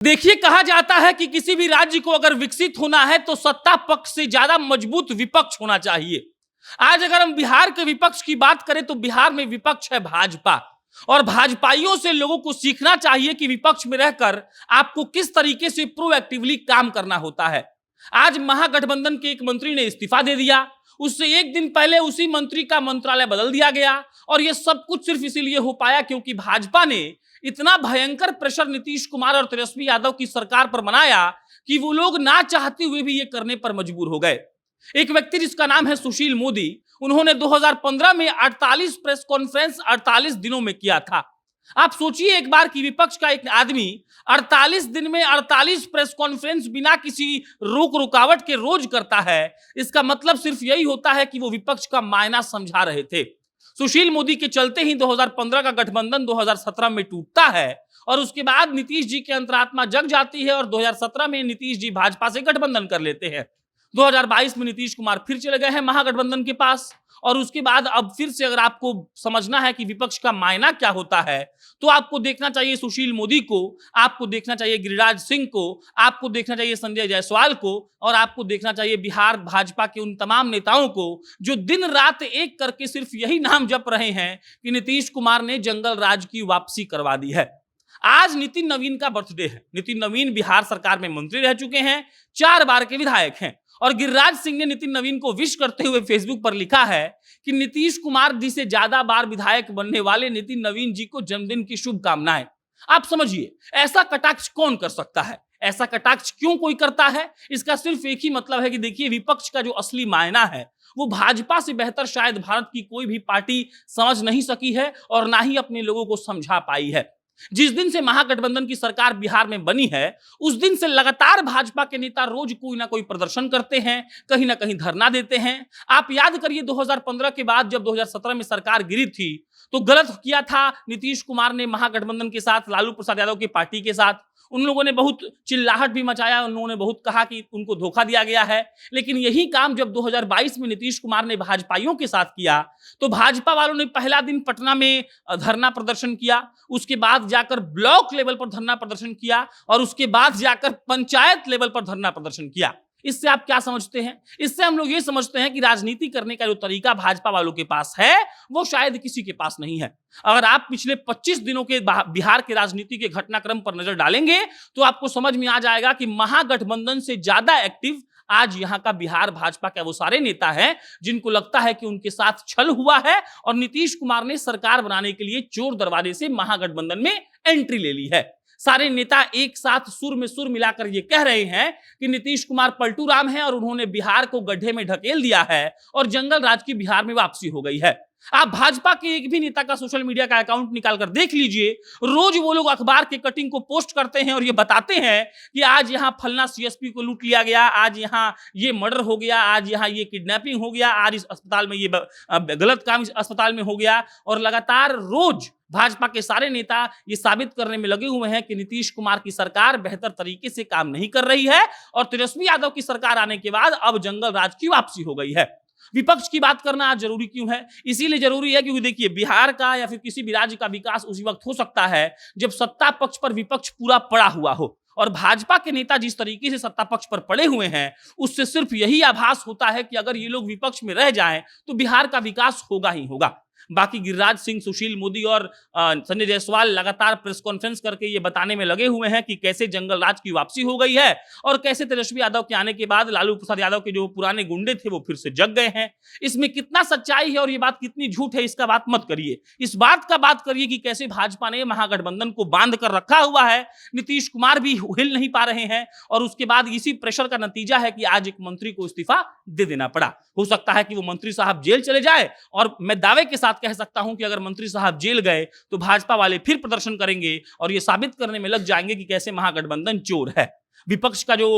देखिए, कहा जाता है कि किसी भी राज्य को अगर विकसित होना है तो सत्ता पक्ष से ज्यादा मजबूत विपक्ष होना चाहिए। आज अगर हम बिहार के विपक्ष की बात करें तो बिहार में विपक्ष है भाजपा, और भाजपाइयों से लोगों को सीखना चाहिए कि विपक्ष में रहकर आपको किस तरीके से प्रोएक्टिवली काम करना होता है। आज महागठबंधन के एक मंत्री ने इस्तीफा दे दिया, उससे एक दिन पहले उसी मंत्री का मंत्रालय बदल दिया गया, और यह सब कुछ सिर्फ इसीलिए हो पाया क्योंकि भाजपा ने इतना भयंकर प्रेशर नीतीश कुमार और तेजस्वी यादव की सरकार पर बनाया कि वो लोग ना चाहते हुए भी ये करने पर मजबूर हो गए। एक व्यक्ति जिसका नाम है सुशील मोदी, उन्होंने 2015 में 48 प्रेस कॉन्फ्रेंस 48 दिनों में किया था। आप सोचिए एक बार कि विपक्ष का एक आदमी 48 दिन में 48 प्रेस कॉन्फ्रेंस बिना किसी रोक रुकावट के रोज करता है। इसका मतलब सिर्फ यही होता है कि वो विपक्ष का मायना समझा रहे थे। सुशील मोदी के चलते ही 2015 का गठबंधन 2017 में टूटता है, और उसके बाद नीतीश जी की अंतरात्मा जग जाती है और 2017 में नीतीश जी भाजपा से गठबंधन कर लेते हैं। 2022 में नीतीश कुमार फिर चले गए हैं महागठबंधन के पास, और उसके बाद अब फिर से अगर आपको समझना है कि विपक्ष का मायना क्या होता है तो आपको देखना चाहिए सुशील मोदी को, आपको देखना चाहिए गिरिराज सिंह को, आपको देखना चाहिए संजय जायसवाल को, और आपको देखना चाहिए बिहार भाजपा के उन तमाम नेताओं को जो दिन रात एक करके सिर्फ यही नाम जप रहे हैं कि नीतीश कुमार ने जंगल राज की वापसी करवा दी है। आज नितिन नवीन का बर्थडे है। नितिन नवीन बिहार सरकार में मंत्री रह चुके हैं, 4 बार के विधायक हैं, और गिरिराज सिंह ने नितिन नवीन को विश करते हुए फेसबुक पर लिखा है कि नीतीश कुमार जी से ज्यादा बार विधायक बनने वाले नितिन नवीन जी को जन्मदिन की शुभकामनाएं। आप समझिए, ऐसा कटाक्ष कौन कर सकता है? ऐसा कटाक्ष क्यों कोई करता है? इसका सिर्फ एक ही मतलब है कि देखिए, विपक्ष का जो असली मायना है वो भाजपा से बेहतर शायद भारत की कोई भी पार्टी समझ नहीं सकी है, और ना ही अपने लोगों को समझा पाई है। जिस दिन से महागठबंधन की सरकार बिहार में बनी है, उस दिन से लगातार भाजपा के नेता रोज कोई ना कोई प्रदर्शन करते हैं, कहीं ना कहीं धरना देते हैं। आप याद करिए 2015 के बाद जब 2017 में सरकार गिरी थी तो गलत किया था नीतीश कुमार ने महागठबंधन के साथ, लालू प्रसाद यादव की पार्टी के साथ। उन लोगों ने बहुत चिल्लाहट भी मचाया, उन लोगों ने बहुत कहा कि उनको धोखा दिया गया है। लेकिन यही काम जब 2022 में नीतीश कुमार ने भाजपाइयों के साथ किया तो भाजपा वालों ने पहला दिन पटना में धरना प्रदर्शन किया, उसके बाद जाकर ब्लॉक लेवल पर धरना प्रदर्शन किया, और उसके बाद जाकर पंचायत लेवल पर धरना प्रदर्शन किया। इससे आप क्या समझते हैं? इससे हम लोग ये समझते हैं कि राजनीति करने का जो तरीका भाजपा वालों के पास है वो शायद किसी के पास नहीं है। अगर आप पिछले 25 दिनों के बिहार के राजनीति के घटनाक्रम पर नजर डालेंगे तो आपको समझ में आ जाएगा कि महागठबंधन से ज्यादा एक्टिव आज यहां का बिहार भाजपा के वो सारे नेता हैं जिनको लगता है कि उनके साथ छल हुआ है और नीतीश कुमार ने सरकार बनाने के लिए चोर दरवाजे से महागठबंधन में एंट्री ले ली है। सारे नेता एक साथ सुर में सुर मिलाकर ये कह रहे हैं कि नीतीश कुमार पलटू राम है और उन्होंने बिहार को गड्ढे में ढकेल दिया है और जंगल राज की बिहार में वापसी हो गई है। आप भाजपा के एक भी नेता का सोशल मीडिया का अकाउंट निकालकर देख लीजिए, रोज वो लोग अखबार के कटिंग को पोस्ट करते हैं और ये बताते हैं कि आज यहाँ फलना सीएसपी को लूट लिया गया, आज यहाँ ये मर्डर हो गया, आज यहाँ ये किडनैपिंग हो गया, आज इस अस्पताल में ये गलत काम इस अस्पताल में हो गया। और लगातार रोज भाजपा के सारे नेता ये साबित करने में लगे हुए हैं कि नीतीश कुमार की सरकार बेहतर तरीके से काम नहीं कर रही है, और तेजस्वी यादव की सरकार आने के बाद अब जंगल राज की वापसी हो गई है। विपक्ष की बात करना आज जरूरी क्यों है? इसीलिए जरूरी है क्योंकि देखिए, बिहार का या फिर किसी भी राज्य का विकास उसी वक्त हो सकता है जब सत्ता पक्ष पर विपक्ष पूरा पड़ा हुआ हो, और भाजपा के नेता जिस तरीके से सत्ता पक्ष पर पड़े हुए हैं उससे सिर्फ यही आभास होता है कि अगर ये लोग विपक्ष में रह जाएं तो बिहार का विकास होगा ही होगा। बाकी गिरिराज सिंह, सुशील मोदी और संजय जायसवाल लगातार प्रेस कॉन्फ्रेंस करके ये बताने में लगे हुए हैं कि कैसे जंगल राज की वापसी हो गई है और कैसे तेजस्वी यादव के आने के बाद लालू प्रसाद यादव के जो पुराने गुंडे थे वो फिर से जग गए हैं। इसमें कितना सच्चाई है और ये बात कितनी झूठ है इसका बात मत करिए, इस बात का बात करिए कि कैसे भाजपा ने महागठबंधन को बांध कर रखा हुआ है। नीतीश कुमार भी हिल नहीं पा रहे हैं, और उसके बाद इसी प्रेशर का नतीजा है कि आज एक मंत्री को इस्तीफा दे देना पड़ा। हो सकता है कि वो मंत्री साहब जेल चले जाए, और मैं दावे के साथ कह सकता हूं कि अगर मंत्री साहब जेल गए तो भाजपा वाले फिर प्रदर्शन करेंगे और ये साबित करने में लग जाएंगे कि कैसे महागठबंधन चोर है। विपक्ष का जो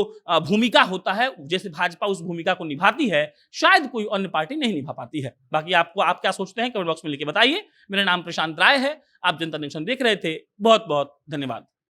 भूमिका होता है, जैसे भाजपा उस भूमिका को निभाती है, शायद कोई अन्य पार्टी नहीं निभा पाती है। बाकी आप क्या सोचते हैं कमेंट बॉक्स में लिख के बताइए। मेरा नाम प्रशांत राय है, आप जनता नेशन देख रहे थे। बहुत बहुत धन्यवाद।